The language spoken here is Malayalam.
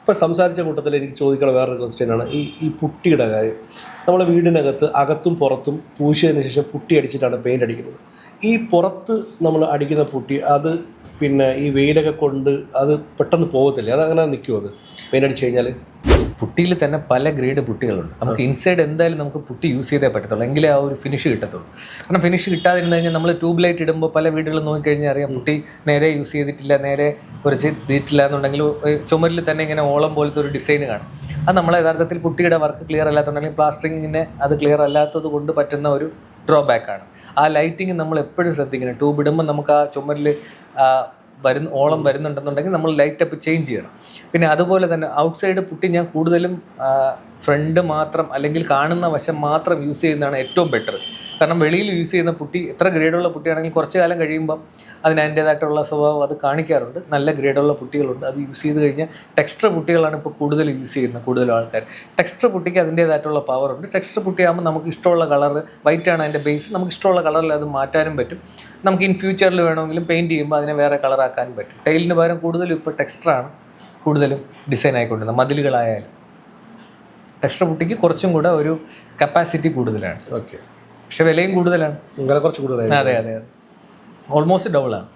ഇപ്പം സംസാരിച്ച കൂട്ടത്തിൽ എനിക്ക് ചോദിക്കുന്ന വേറൊരു ക്വസ്റ്റ്യനാണ് ഈ പുട്ടിയുടെ കാര്യം. നമ്മൾ വീടിനകത്ത് അകത്തും പുറത്തും പൂശിയതിന് ശേഷം പുട്ടി അടിച്ചിട്ടാണ് പെയിൻ്റ് അടിക്കുന്നത്. ഈ പുറത്ത് നമ്മൾ അടിക്കുന്ന പുട്ടി അത് പിന്നെ ഈ വെയിലൊക്കെ കൊണ്ട് അത് പെട്ടെന്ന് പോകത്തില്ലേ? അതങ്ങനെ നിൽക്കുമോ അത് പെയിൻ്റ് അടിച്ച് കഴിഞ്ഞാൽ? പുട്ടിയിൽ തന്നെ പല ഗ്രേഡ് പുട്ടികളുണ്ട്. നമുക്ക് ഇൻസൈഡ് എന്തായാലും നമുക്ക് പുട്ടി യൂസ് ചെയ്തേ പറ്റത്തുള്ളൂ, എങ്കിലേ ആ ഒരു ഫിനിഷ് കിട്ടത്തുള്ളൂ. കാരണം ഫിനിഷ് കിട്ടാതിരുന്ന് കഴിഞ്ഞാൽ നമ്മൾ ട്യൂബ് ലൈറ്റ് ഇടുമ്പോൾ പല വീടുകളും നോക്കിക്കഴിഞ്ഞാൽ അറിയാം പുട്ടി നേരെ യൂസ് ചെയ്തിട്ടില്ല, നേരെ കുറച്ച് ഇതിട്ടില്ല എന്നുണ്ടെങ്കിൽ ചുമരിൽ തന്നെ ഇങ്ങനെ ഓളം പോലത്തെ ഒരു ഡിസൈൻ കാണും. അത് നമ്മളെ യഥാർത്ഥത്തിൽ പുട്ടിയുടെ വർക്ക് ക്ലിയർ അല്ലാത്തുണ്ടെങ്കിൽ പ്ലാസ്റ്ററിങ്ങിനെ അത് ക്ലിയർ അല്ലാത്തത് കൊണ്ട് പറ്റുന്ന ഒരു ഡ്രോബാക്കാണ്. ആ ലൈറ്റിങ് നമ്മൾ എപ്പോഴും ശ്രദ്ധിക്കണം. ട്യൂബ് ഇടുമ്പോൾ നമുക്ക് ആ ചുമരിൽ ഓളം വരുന്നുണ്ടെന്നുണ്ടെങ്കിൽ നമ്മൾ ലൈറ്റ് അപ്പ് ചേഞ്ച് ചെയ്യണം. പിന്നെ അതുപോലെ തന്നെ ഔട്ട് സൈഡ് പുട്ടി ഞാൻ കൂടുതലും ഫ്രണ്ട് മാത്രം അല്ലെങ്കിൽ കാണുന്ന വശം മാത്രം യൂസ് ചെയ്യുന്നതാണ് ഏറ്റവും ബെറ്റർ. കാരണം വെളിയിൽ യൂസ് ചെയ്യുന്ന പുട്ടി എത്ര ഗ്രേഡുള്ള പുട്ടിയാണെങ്കിൽ കുറച്ച് കാലം കഴിയുമ്പം അതിന് അതിൻ്റേതായിട്ടുള്ള സ്വഭാവം അത് കാണിക്കാറുണ്ട്. നല്ല ഗ്രേഡുള്ള പുട്ടികളുണ്ട്, അത് യൂസ് ചെയ്ത് കഴിഞ്ഞാൽ ടെക്സ്റ്റർ പുട്ടികളാണ് ഇപ്പോൾ കൂടുതൽ യൂസ് ചെയ്യുന്നത് കൂടുതലും ആൾക്കാർ. ടെക്സ്റ്റർ പുട്ടിക്ക് അതിൻ്റേതായിട്ടുള്ള പവറുണ്ട്. ടെക്സ്റ്റർ പുട്ടിയാകുമ്പോൾ നമുക്ക് ഇഷ്ടമുള്ള കളർ, വൈറ്റാണ് അതിൻ്റെ ബേസ്, നമുക്ക് ഇഷ്ടമുള്ള കളറിൽ അത് മാറ്റാനും പറ്റും. നമുക്ക് ഇൻ ഫ്യൂച്ചറിൽ വേണമെങ്കിലും പെയിൻറ്റ് ചെയ്യുമ്പോൾ അതിനെ വേറെ കളറാക്കാനും പറ്റും. ടൈലിന് പകരം കൂടുതലും ഇപ്പോൾ ടെക്സ്റ്ററാണ് കൂടുതലും ഡിസൈൻ ആയിക്കൊണ്ടിരുന്നത്. മതിലുകളായാലും ടെക്സ്റ്റർ പുട്ടിക്ക് കുറച്ചും കൂടെ ഒരു കപ്പാസിറ്റി കൂടുതലാണ്. ഓക്കെ, പക്ഷെ വിലയും കൂടുതലാണ്. വില കുറച്ച് കൂടുതലാണ്. അതെ, ഓൾമോസ്റ്റ് ഡബിളാണ്.